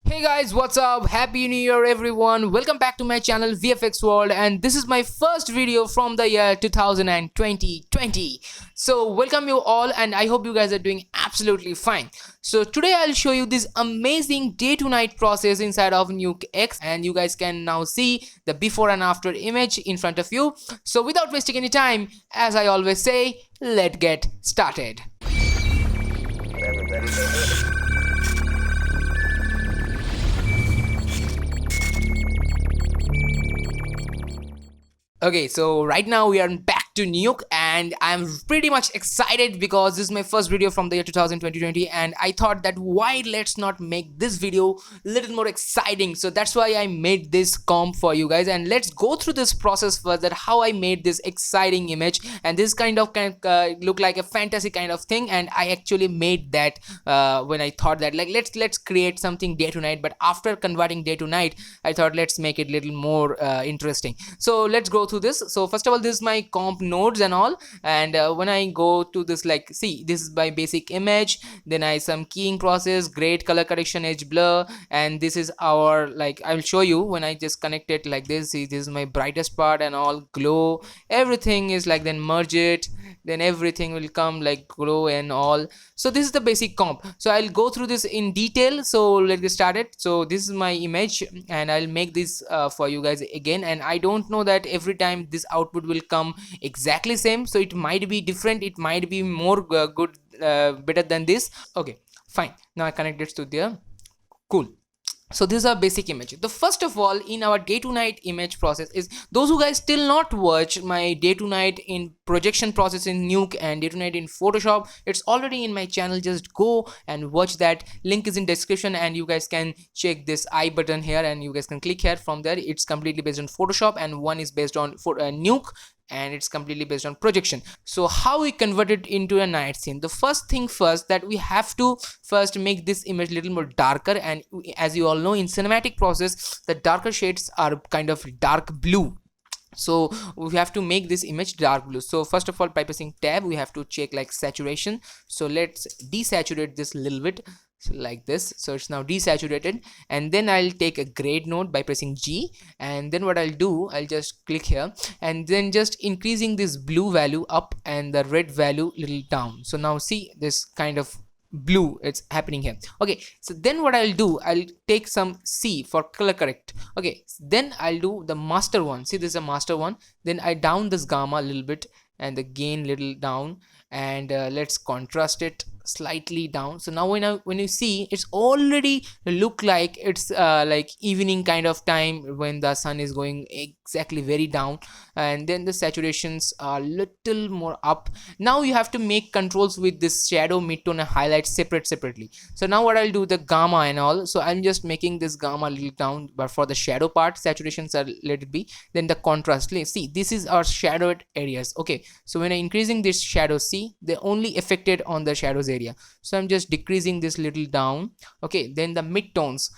Hey guys, what's up? Happy New Year everyone. Welcome back to my channel VFX World, and this is my first video from the year 2020. So welcome you all, and I hope you guys are doing absolutely fine. So today I'll show you this amazing day to night process inside of Nuke X, and you guys can now see the before and after image in front of you. So without wasting any time, as I always say, let's get started. Okay, so right now we are back to Nuke, and I'm pretty much excited because this is my first video from the year 2020, and I thought that why let's not make this video a little more exciting. So that's why I made this comp for you guys, and let's go through this process first, that how I made this exciting image. And this kind of can look like a fantasy kind of thing, and I actually made that when I thought that like let's create something day to night, but after converting day to night I thought let's make it a little more interesting. So let's go through this. So first of all, this is my comp nodes and all, and when I go to this, like, see, this is my basic image, then I some keying process, grade, color correction, edge blur, and this is our, like, I'll show you when I just connect it like this. See, this is my brightest part and all, glow, everything is like, then merge it, then everything will come like glow and all. So this is the basic comp. So I'll go through this in detail. So let's get started. So this is my image, and I'll make this for you guys again, and I don't know that every time this output will come exactly same, so it might be different, it might be more good, better than this. Okay, fine. Now I connect it to there. Cool. So this is our basic image. The first of all in our day to night image process is, those who guys still not watch my day to night in projection process in Nuke and day to night in Photoshop, it's already in my channel. Just go and watch that. Link is in description, and you guys can check this I button here, and you guys can click here. From there it's completely based on Photoshop, and one is based on Nuke, and it's completely based on projection. So how we convert it into a night scene? The first thing first, that we have to first make this image a little more darker, and as you all know, in cinematic process the darker shades are kind of dark blue, so we have to make this image dark blue. So first of all, by pressing tab, we have to check like saturation. So let's desaturate this a little bit, so like this. So it's now desaturated, and then I'll take a grade node by pressing G, and then what I'll do, I'll just click here, and then just increasing this blue value up and the red value little down. So now see this kind of blue, it's happening here. Okay, so then what I'll do, I'll take some C for color correct. Okay, then I'll do the master one. See, this is a master one. Then I down this gamma a little bit and the gain little down, and let's contrast it slightly down. So now when you see, it's already look like it's like evening kind of time when the sun is going exactly very down, and then the saturations are little more up. Now you have to make controls with this shadow, midtone, and highlight separately. So now what I'll do, the gamma and all, so I'm just making this gamma a little down, but for the shadow part saturations are let it be. Then the contrast, see, this is our shadowed areas. Okay, so when I'm increasing this shadow, see, they only affected on the shadows area, so I'm just decreasing this little down. Okay, then the midtones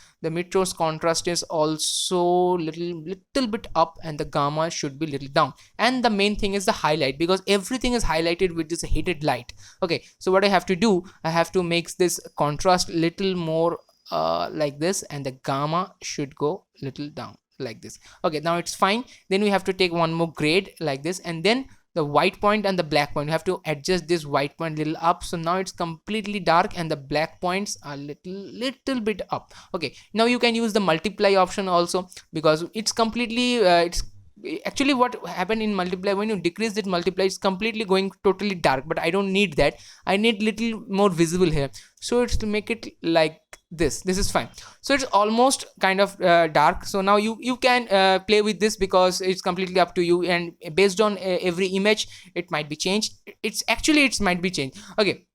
contrast is also little bit up, and the gamma should be little down. And the main thing is the highlight, because everything is highlighted with this heated light. Okay, so what I have to do, I have to make this contrast little more like this, and the gamma should go little down like this. Okay, now it's fine. Then we have to take one more grade like this, and then the white point and the black point, you have to adjust this white point little up. So now it's completely dark, and the black points are little bit up. Okay, now you can use the multiply option also, because it's completely it's actually what happened in multiply, when you decrease it multiply, it's completely going totally dark, but I don't need that. I need little more visible here, so it's to make it like this is fine. So it's almost kind of dark. So now you can play with this, because it's completely up to you, and based on every image it might be changed. It might be changed. Okay,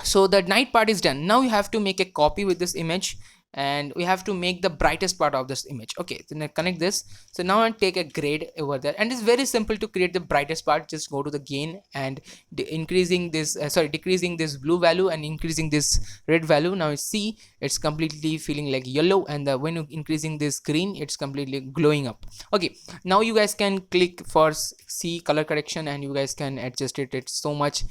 so the night part is done. Now you have to make a copy with this image, and we have to make the brightest part of this image. Okay, then I connect this. So now I take a grade over there, and it's very simple to create the brightest part. Just go to the gain and decreasing this blue value and increasing this red value. Now you see it's completely feeling like yellow, and when you increasing this green, it's completely glowing up. Okay, now you guys can click for C color correction, and you guys can adjust it. It's so much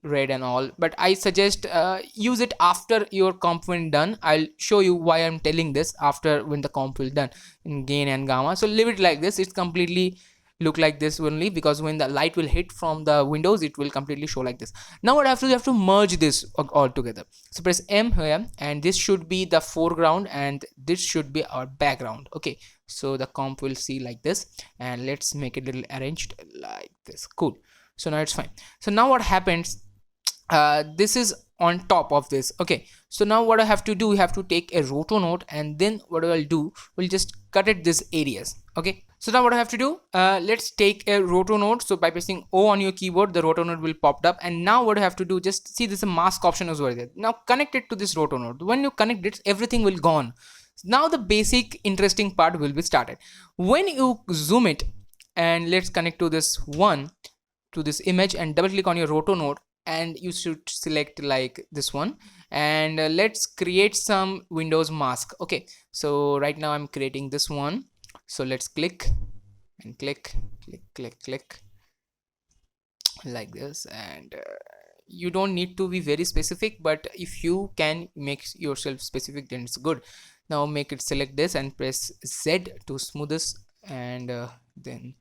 red and all, but I suggest use it after your comp when done. I'll show you why I'm telling this after when the comp will done in gain and gamma. So leave it like this. It's completely look like this only, because when the light will hit from the windows it will completely show like this. Now what I have to do, you have to merge this all together. So press M here, and this should be the foreground and this should be our background. Okay, so the comp will see like this, and let's make it a little arranged like this. Cool. So now it's fine. So now what happens, this is on top of this. Okay, so now what I have to do, we have to take a roto node, and then what I'll do, we'll just cut it this areas. Okay, so now what I have to do, let's take a roto node. So by pressing O on your keyboard, the roto node will pop up, and now what I have to do, just see this mask option is over there. Now connect it to this roto node. When you connect it, everything will gone. Now the basic interesting part will be started. When you zoom it, and let's connect to this one, to this image, and double click on your roto node, and you should select like this one, and let's create some Windows mask. Okay, so right now I'm creating this one. So let's click and click like this, and you don't need to be very specific, but if you can make yourself specific, then it's good. Now make it select this and press Z to smooth this, and then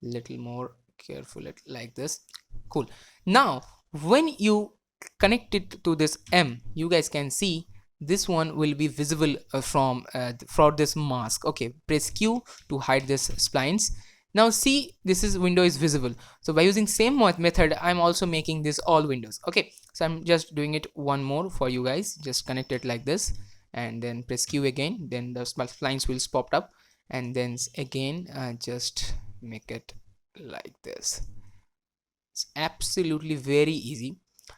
little more careful like this. Cool. Now when you connect it to this M, you guys can see this one will be visible from for this mask. Okay, press Q to hide this splines. Now see, this is window is visible. So by using same method, I'm also making this all windows. Okay, so I'm just doing it one more for you guys. Just connect it like this, and then press Q again, then the splines will pop up, and then again just make it like this. It's absolutely very easy,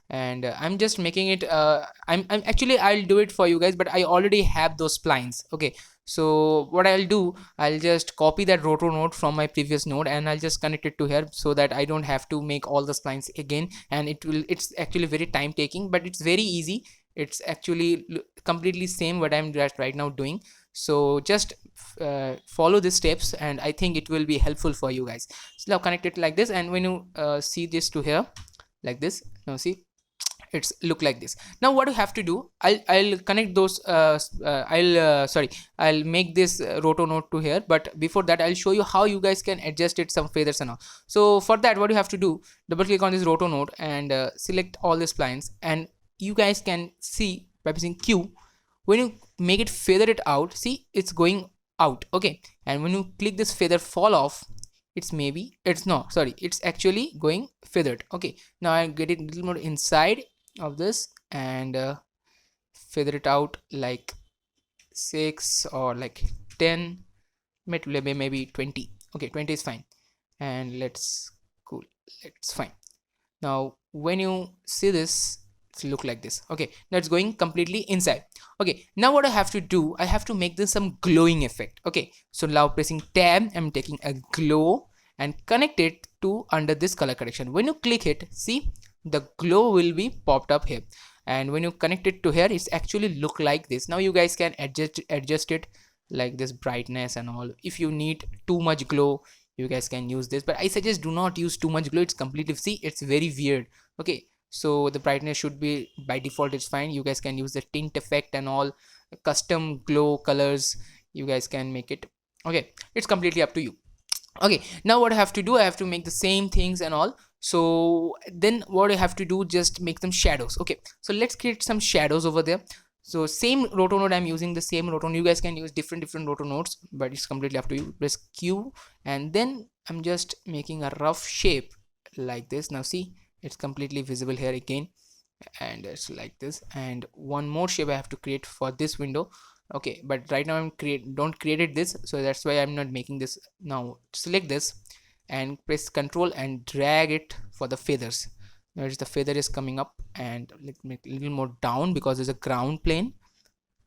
and I'm just making it I'm actually, I'll do it for you guys, but I already have those splines. Okay, so what I'll do, I'll just copy that roto node from my previous node, and I'll just connect it to here, so that I don't have to make all the splines again, and it's actually very time taking, but it's very easy. It's actually completely same what I'm just right now doing. So just follow the steps, and I think it will be helpful for you guys. So now connect it like this, and when you see this to here like this, now see, it's look like this. Now what you have to do, I'll connect those I'll make this roto node to here, but before that I'll show you how you guys can adjust it, some feathers and all. So for that, what you have to do, double click on this roto node and select all the splines, and you guys can see by pressing Q, when you make it feather it out, see, it's going out. Okay, and when you click this feather fall off, it's actually going feathered. Okay, now I get it a little more inside of this, and feather it out like 6 or like 10, maybe 20. Okay, 20 is fine, and let's cool, it's fine. Now when you see this, look like this. Okay, now it's going completely inside. Okay, now what I have to do, I have to make this some glowing effect. Okay, so now pressing tab, I'm taking a glow and connect it to under this color correction. When you click it, see, the glow will be popped up here, and when you connect it to here, it's actually look like this. Now you guys can adjust it like this, brightness and all. If you need too much glow, you guys can use this, but I suggest do not use too much glow. It's completely, see, it's very weird. Okay, so the brightness should be by default, it's fine. You guys can use the tint effect and all, custom glow colors, you guys can make it. Okay, it's completely up to you. Okay, now what I have to do, I have to make the same things and all. So then what I have to do, just make some shadows. Okay, so let's create some shadows over there. So same roto node, I'm using the same roto node. You guys can use different roto nodes, but it's completely up to you. Press Q, and then I'm just making a rough shape like this. Now see, it's completely visible here again, and it's like this. And one more shape I have to create for this window. Okay, but right now I'm don't create this, so that's why I'm not making this. Now select this and press Ctrl and drag it for the feathers. Notice the feather is coming up, and let's make a little more down because there's a ground plane,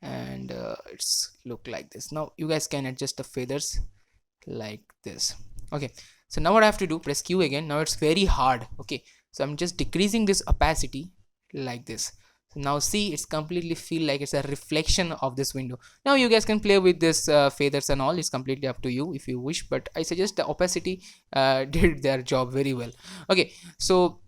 and it's look like this. Now you guys can adjust the feathers like this. Okay, so now what I have to do, press Q again. Now it's very hard. Okay, so I'm just decreasing this opacity like this. So now see, it's completely feel like it's a reflection of this window. Now you guys can play with this feathers and all. It's completely up to you if you wish, but I suggest the opacity did their job very well. Okay, so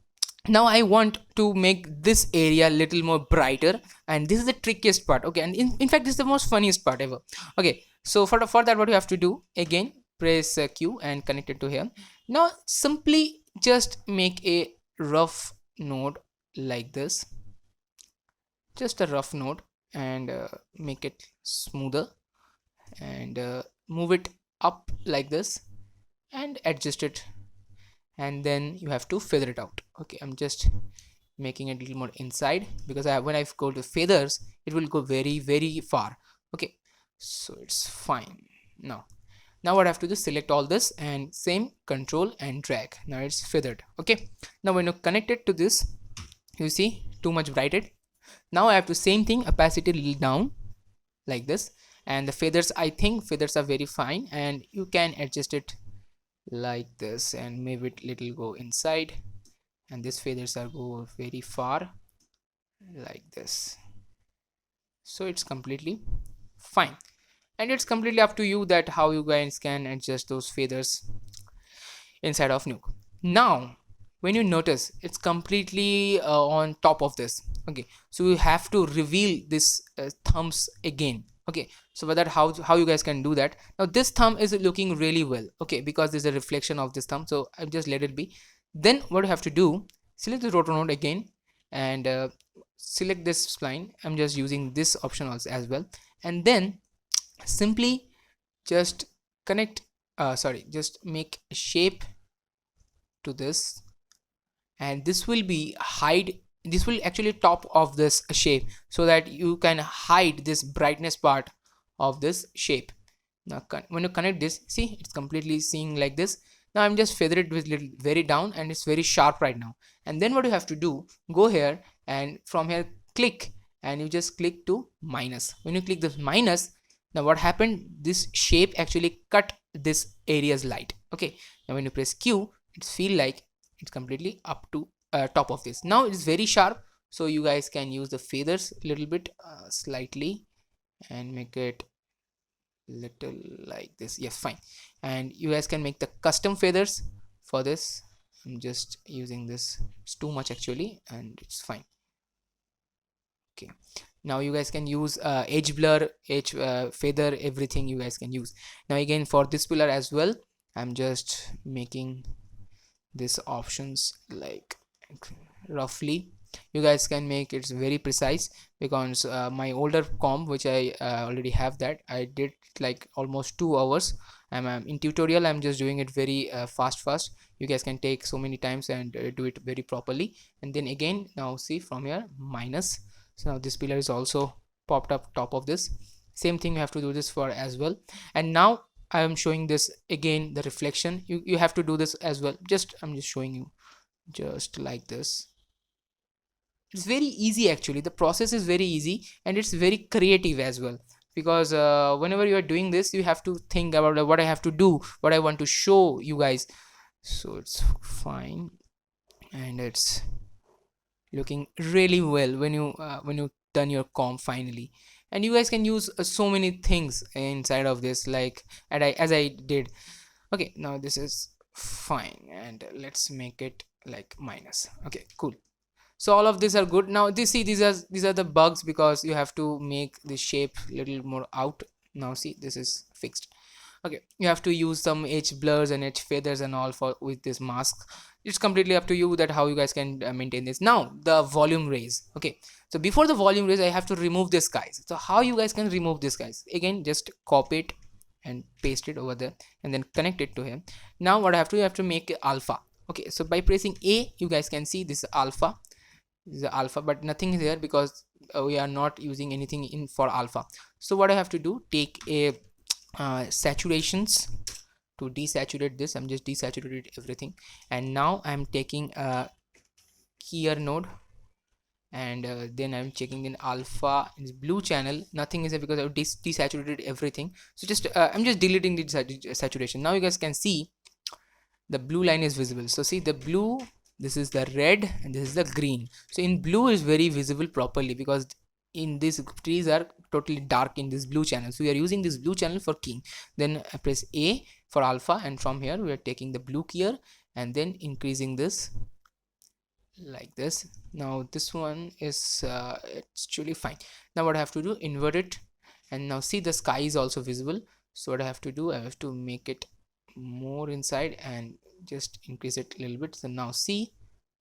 Now I want to make this area a little more brighter, and this is the trickiest part. Okay, and in fact this is the most funniest part ever. Okay, so for that, what you have to do, again press Q and connect it to here. Now simply just make a rough node like this, just a rough node, and make it smoother, and move it up like this and adjust it, and then you have to feather it out. Okay, I'm just making it a little more inside because when I go to feathers it will go very far. Okay, so it's fine. Now what I have to do is select all this and same control and drag. Now it's feathered. Okay, now when you connect it to this, you see too much brighted. Now I have to same thing, opacity a little down like this, and the feathers, I think feathers are very fine, and you can adjust it like this and maybe it little go inside, and these feathers are go very far like this. So it's completely fine, and it's completely up to you that how you guys can adjust those feathers inside of Nuke. Now when you notice it's completely on top of this. Okay, so you have to reveal this thumbs again. Okay, so for that, how you guys can do that. Now this thumb is looking really well, okay, because there's a reflection of this thumb, so I'll just let it be. Then what you have to do, select the rotor node again, and select this spline. I'm just using this option also as well, and then simply just connect just make a shape to this, and this will be hide, this will actually top of this shape so that you can hide this brightness part of this shape. Now when you connect this, see it's completely seeing like this. Now I'm just feather it with little very down, and it's very sharp right now. And then what you have to do, go here and from here click, and you just click to minus. When you click this minus, now what happened, this shape actually cut this area's light. Okay, now when you press Q, it's feel like it's completely up to top of this. Now it's very sharp, so you guys can use the feathers a little bit slightly and make it little like this. Yes, fine. And you guys can make the custom feathers for this. I'm just using this, it's too much actually, and it's fine. Okay, now you guys can use edge blur, edge feather, everything you guys can use. Now again for this pillar as well, I'm just making these options like roughly. You guys can make it very precise, because my older comp which I already have, that I did like almost 2 hours. I'm in tutorial, I'm just doing it very fast. You guys can take so many times and do it very properly. And then again, now see from here minus, so now this pillar is also popped up top of this. Same thing you have to do this for as well. And now I am showing this again, the reflection, you have to do this as well. I'm just showing you just like this. It's very easy actually, the process is very easy, and it's very creative as well, because whenever you are doing this, you have to think about what I have to do, what I want to show you guys. So it's fine, and it's looking really well when you done your comp finally. And you guys can use so many things inside of this, like as I did. Okay, now this is fine, and let's make it like minus. Okay, cool. So all of these are good. Now see, these are the bugs, because you have to make the shape little more out. Now see, this is fixed. Okay, you have to use some edge blurs and edge feathers and all for with this mask. It's completely up to you that how you guys can maintain this. Now the volume raise. Okay, so before the volume raise, I have to remove this guys. So how you guys can remove this guys, again just copy it and paste it over there, and then connect it to here. Now what I have to do, you have to make alpha. Okay, so by pressing A, you guys can see this alpha. This is alpha, but nothing is here because we are not using anything in for alpha. So what I have to do, take a saturations to desaturate this. I'm just desaturated everything, and now I'm taking a keyer node, and then I'm checking in alpha in blue channel. Nothing is there because I've desaturated everything. So just I'm just deleting the saturation. Now you guys can see the blue line is visible. So see the blue, this is the red, and this is the green. So in blue is very visible properly, because in these trees are totally dark in this blue channel, so we are using this blue channel for keying. Then I press A for alpha, and from here we are taking the blue keyer and then increasing this like this. Now this one is it's actually fine. Now what I have to do, invert it, and now see the sky is also visible. So what I have to do, I have to make it more inside and just increase it a little bit. So now see,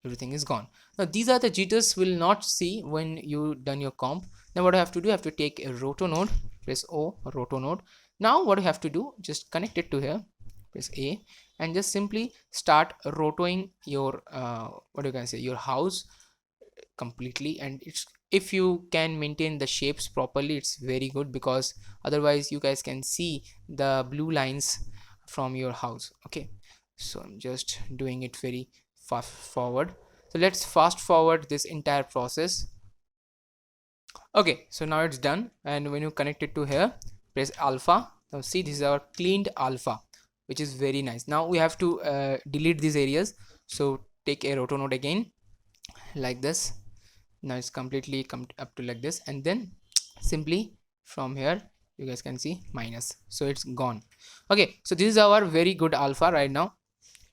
everything is gone. Now these are the jitters will not see when you done your comp. Now what I have to do, I have to take a roto node, press O, roto node. Now what I have to do, just connect it to here, press A, and just simply start rotoing your what you can say, your house completely. And it's, if you can maintain the shapes properly, it's very good, because otherwise you guys can see the blue lines from your house. Okay, so I'm just doing it very fast forward. So let's fast forward this entire process. Okay, so now it's done, and when you connect it to here, press alpha. Now see, this is our cleaned alpha, which is very nice. Now we have to delete these areas. So take a roto node again, like this. Now it's completely come up to like this, and then simply from here you guys can see minus, so it's gone. Okay, so this is our very good alpha right now.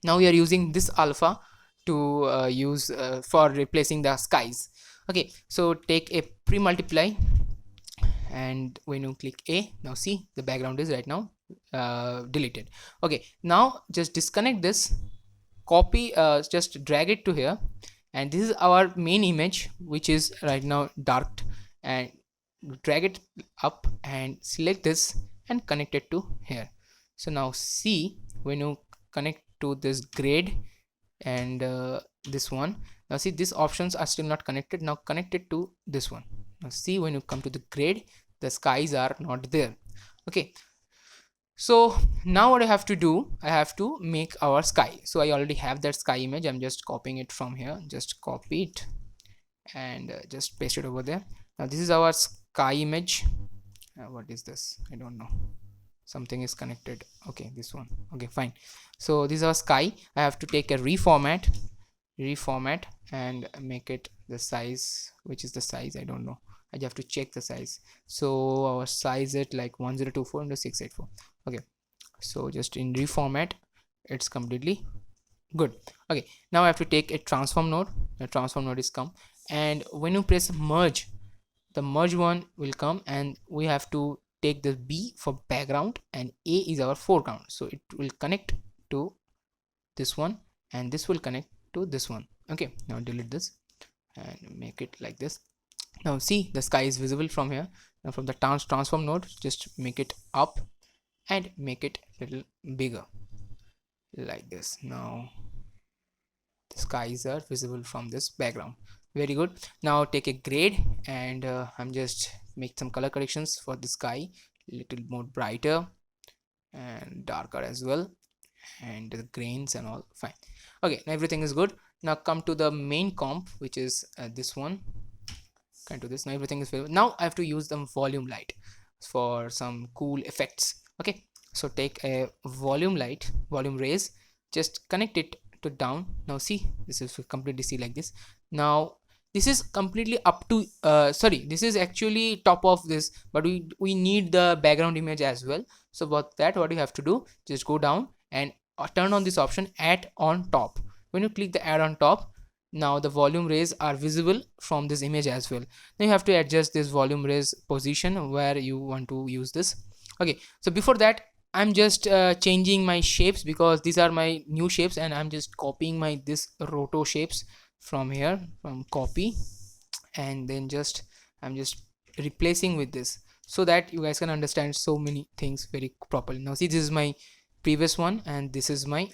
Now we are using this alpha to use for replacing the skies. Okay, so take a pre-multiply, and when you click A, now see the background is right now deleted. Okay, now just disconnect this, copy, just drag it to here, and this is our main image, which is right now dark, and drag it up and select this and connect it to here. So now see, when you connect to this grade and this one, now see these options are still not connected. Now connect it to this one. Now see, when you come to the grade, the skies are not there. Okay, so now what I have to do, I have to make our sky. So I already have that sky image, I'm just copying it from here, just copy it and just paste it over there. Now this is our sky image. What is this? I don't know, something is connected. Okay, this one. Okay, fine. So this is our sky. I have to take a reformat and make it the size, which is the size, I don't know, I have to check the size. So our size it like 1024 into 684. Okay, so just in reformat, it's completely good. Okay, now I have to take a transform node. The transform node is come, and when you press merge, the merge one will come, and we have to take the B for background and A is our foreground. So it will connect to this one, and this will connect to this one. Okay, now delete this and make it like this. Now see, the sky is visible from here. Now from the transform node, just make it up and make it a little bigger like this. Now the skies are visible from this background. Very good. Now take a grade, and I'm just make some color corrections for the sky, little more brighter and darker as well, and the grains and all fine. Okay, now everything is good. Now come to the main comp, which is this one. Come to this. Now everything is visible. Now I have to use some volume light for some cool effects. Okay, so take a volume light, volume rays, just connect it to down. Now see, this is completely see like this. Now this is completely up to sorry, this is actually top of this, but we need the background image as well. So about that, what you have to do, just go down and turn on this option, add on top. When you click the add on top, now the volume rays are visible from this image as well. Now you have to adjust this volume rays position where you want to use this. Okay, so before that, I'm just changing my shapes, because these are my new shapes, and I'm just copying my this roto shapes from here, from copy, and then just I'm just replacing with this, so that you guys can understand so many things very properly. Now see, this is my previous one and this is my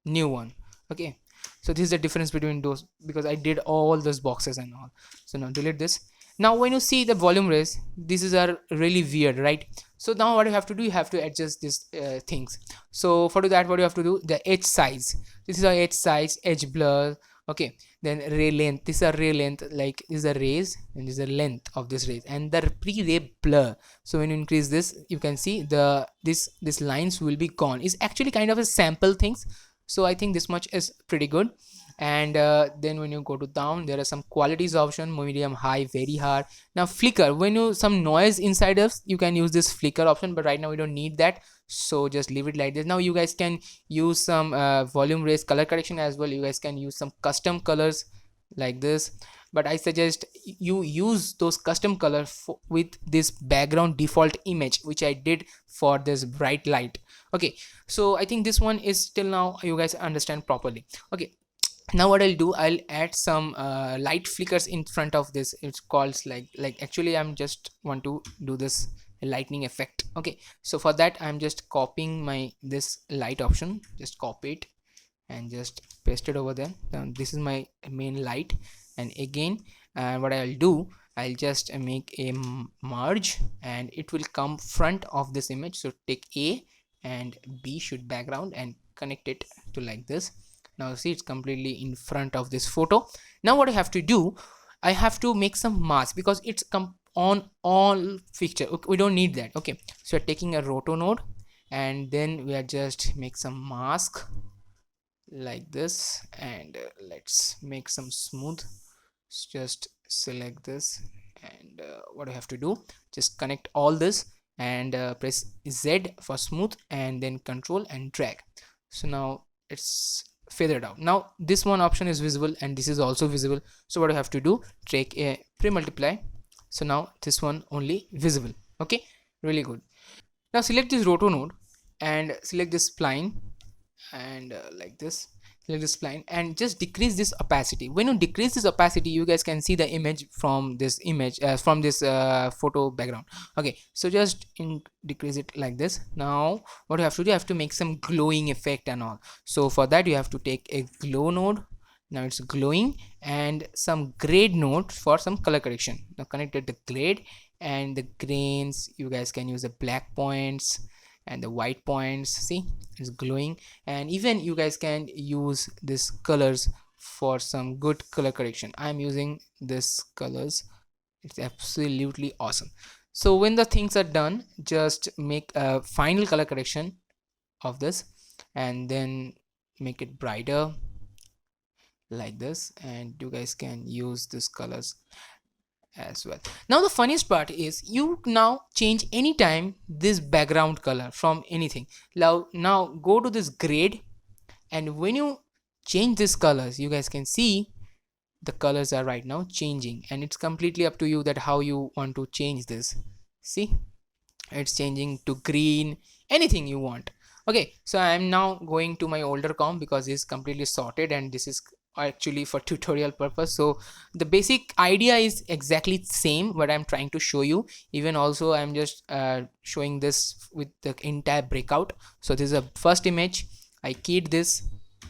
new one. Okay, so this is the difference between those, because I did all those boxes and all. So now delete this. Now when you see the volume rays, these are really weird, right? So now what you have to do, you have to adjust these things. So for that, what you have to do, the edge size, this is our edge size, edge blur. Okay, then ray length, this is a ray length, like this is a rays and this is the length of this rays, and the pre-ray blur. So when you increase this, you can see the this lines will be gone. It's actually kind of a sample things, so I think this much is pretty good. And then when you go to down, there are some qualities option, medium, high, very hard. Now flicker, when you some noise inside us, you can use this flicker option, but right now we don't need that, so just leave it like this. Now you guys can use some volume rays color correction as well. You guys can use some custom colors like this. But I suggest you use those custom color with this background default image, which I did for this bright light. Okay, so I think this one is till now you guys understand properly. Okay, now what I'll do, I'll add some light flickers in front of this. It's called like actually I'm just want to do this lightning effect. Okay, so for that I'm just copying my this light option, just copy it and just paste it over there. Now this is my main light, and again what I'll do, I'll just make a merge and it will come front of this image. So take A and B should background and connect it to like this. Now see, it's completely in front of this photo. Now what I have to do, I have to make some mask because it's come on all picture. Okay, we don't need that. Okay, so we're taking a roto node and then we are just make some mask like this, and let's make some smooth. Just select this, and what I have to do, just connect all this and press Z for smooth and then control and drag. So now it's feathered out. Now this one option is visible and this is also visible. So what I have to do, take a pre-multiply. So now this one only visible. Okay, really good. Now select this roto node and select this spline and like this, select this spline and just decrease this opacity. When you decrease this opacity, you guys can see the image from this image from this photo background. Okay, so just decrease it like this. Now what you have to do, you have to make some glowing effect and all. So for that you have to take a glow node. Now it's glowing, and some grade node for some color correction. Now connected the grade and the grains, you guys can use the black points and the white points. See, it's glowing, and even you guys can use this colors for some good color correction. I'm using this colors, it's absolutely awesome. So when the things are done, just make a final color correction of this and then make it brighter like this, and you guys can use these colors as well. Now the funniest part is you now change anytime this background color from anything. Now go to this grade, and when you change these colors, you guys can see the colors are right now changing, and it's completely up to you that how you want to change this. See, it's changing to green, anything you want. Okay, so I am now going to my older comp because it's completely sorted, and this is actually for tutorial purpose. So the basic idea is exactly same what I'm trying to show you. Even also I'm just showing this with the entire breakout. So this is a first image, I keyed this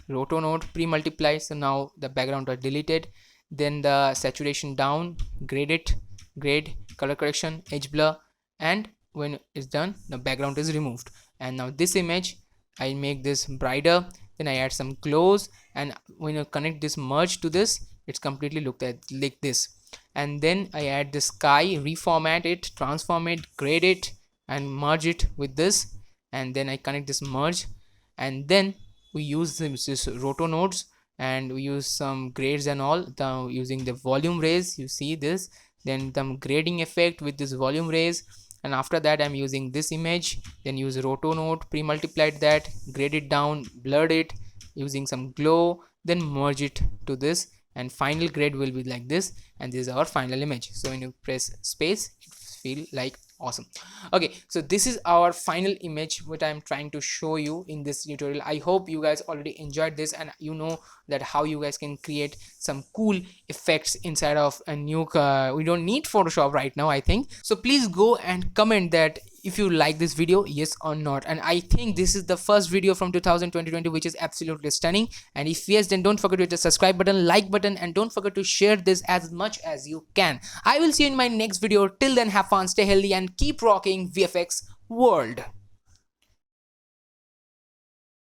roto node, pre-multiply, so now the background are deleted. Then the saturation down, grade it, grade, color correction, edge blur, and when it's done the background is removed. And now this image, I make this brighter, then I add some glows, and when you connect this merge to this, it's completely looked at like this. And then I add the sky, reformat it, transform it, grade it, and merge it with this, and then I connect this merge, and then we use this roto nodes, and we use some grades and all using the volume rays. You see this, then the grading effect with this volume rays, and after that I'm using this image, then use roto node, pre-multiplied that, grade it down, blurred it using some glow, then merge it to this, and final grade will be like this, and this is our final image. So when you press space, it feel like awesome. Okay, so this is our final image what I'm trying to show you in this tutorial. I hope you guys already enjoyed this, and you know that how you guys can create some cool effects inside of a Nuke. We don't need Photoshop right now, I think. So please go and comment that if you like this video, yes or not. And I think this is the first video from 2020 which is absolutely stunning, and if yes, then don't forget to hit the subscribe button, like button, and don't forget to share this as much as you can. I will see you in my next video. Till then, have fun, stay healthy, and keep rocking VFX world.